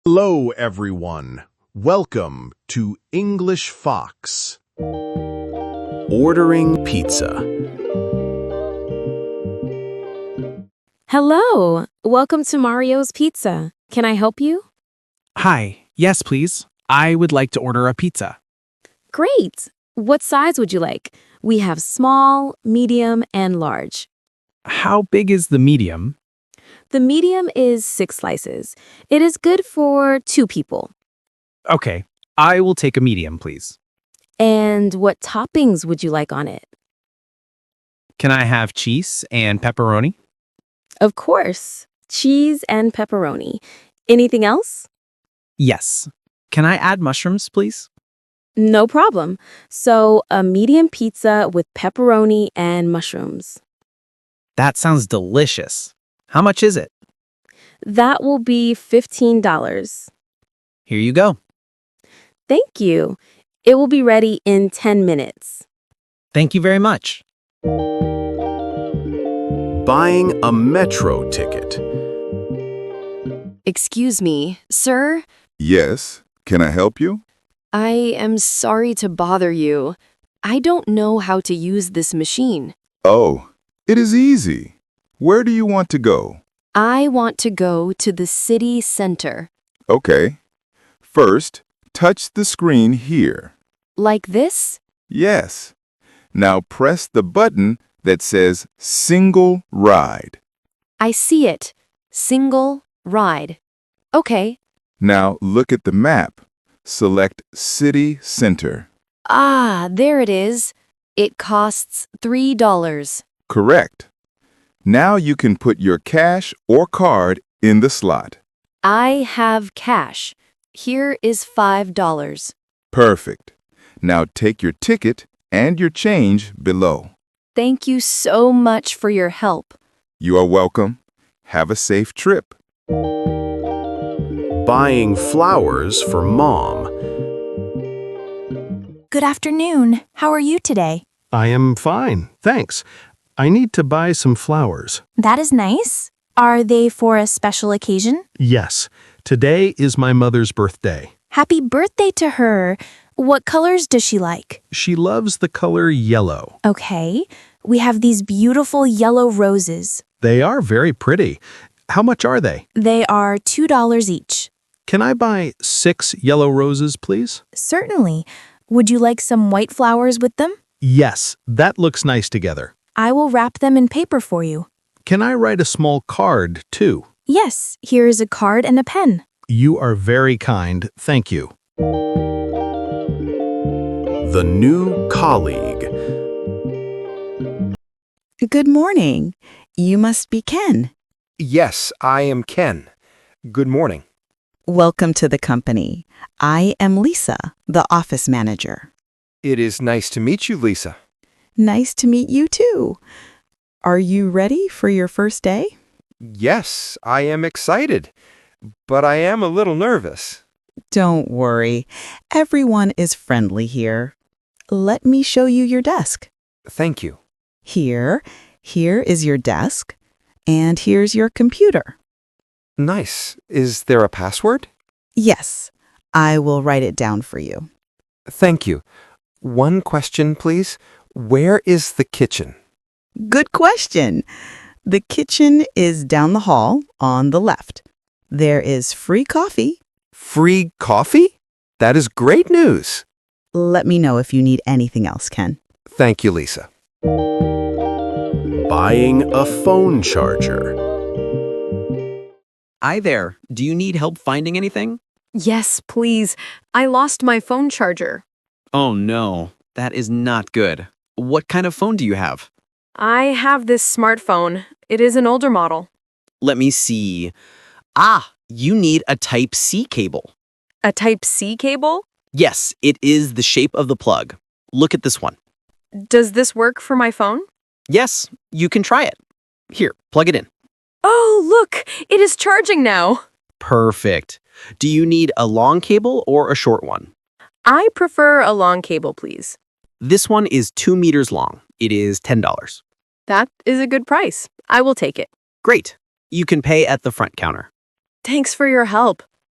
Hello, everyone. Welcome to English Fox. Ordering pizza. Hello. Welcome to Mario's Pizza. Can I help you? Hi, yes, please. I would like to order a pizza. Great. What size would you like? We have small, medium, and large. How big is the medium? The medium is 6 slices. It is good for 2 people. Okay, I will take a medium, please. And what toppings would you like on it? Can I have cheese and pepperoni? Of course. Cheese and pepperoni. Anything else? Yes. Can I add mushrooms, please? No problem. So, a medium pizza with pepperoni and mushrooms. That sounds delicious. How much is it? That will be $15. Here you go. Thank you. It will be ready in 10 minutes. Thank you very much. Buying a metro ticket. Excuse me, sir? Yes, can I help you? I am sorry to bother you. I don't know how to use this machine. Oh, it is easy. Where do you want to go? I want to go to the city center. Okay. First, touch the screen here. Like this? Yes. Now press the button that says Single Ride. I see it. Single ride. Okay. Now look at the map. Select City Center. Ah, there it is. It costs $3. Correct. Now you can put your cash or card in the slot. I have cash. Here is $5. Perfect. Now take your ticket and your change below. Thank you so much for your help. You are welcome. Have a safe trip. Buying flowers for mom. Good afternoon. How are you today? I am fine, thanks. I need to buy some flowers. That is nice. Are they for a special occasion? Yes, today is my mother's birthday. Happy birthday to her. What colors does she like? She loves the color yellow. Okay. We have these beautiful yellow roses. They are very pretty. How much are they? They are $2 each. Can I buy 6 yellow roses, please? Certainly. Would you like some white flowers with them? Yes, that looks nice together. I will wrap them in paper for you. Can I write a small card, too? Yes, here is a card and a pen. You are very kind, thank you. The new colleague. Good morning. You must be Ken. Yes, I am Ken. Good morning. Welcome to the company. I am Lisa, the office manager. It is nice to meet you, Lisa. Nice to meet you too. Are you ready for your first day? Yes, I am excited, but I am a little nervous. Don't worry. Everyone is friendly here. Let me show you your desk. Thank you. Here is your desk, and here's your computer. Nice. Is there a password? Yes, I will write it down for you. Thank you. One question, please. Where is the kitchen? Good question. The kitchen is down the hall on the left. There is free coffee. Free coffee? That is great news. Let me know if you need anything else, Ken. Thank you, Lisa. Buying a phone charger. Hi there. Do you need help finding anything? Yes, please. I lost my phone charger. Oh no, that is not good. What kind of phone do you have? I have this smartphone. It is an older model. Let me see. Ah, you need a Type-C cable. A Type-C cable? Yes, it is the shape of the plug. Look at this one. Does this work for my phone? Yes, you can try it. Here, plug it in. Oh, look! It is charging now. Perfect. Do you need a long cable or a short one? I prefer a long cable, please. This one is 2 meters long. It is $10. That is a good price. I will take it. Great. You can pay at the front counter. Thanks for your help.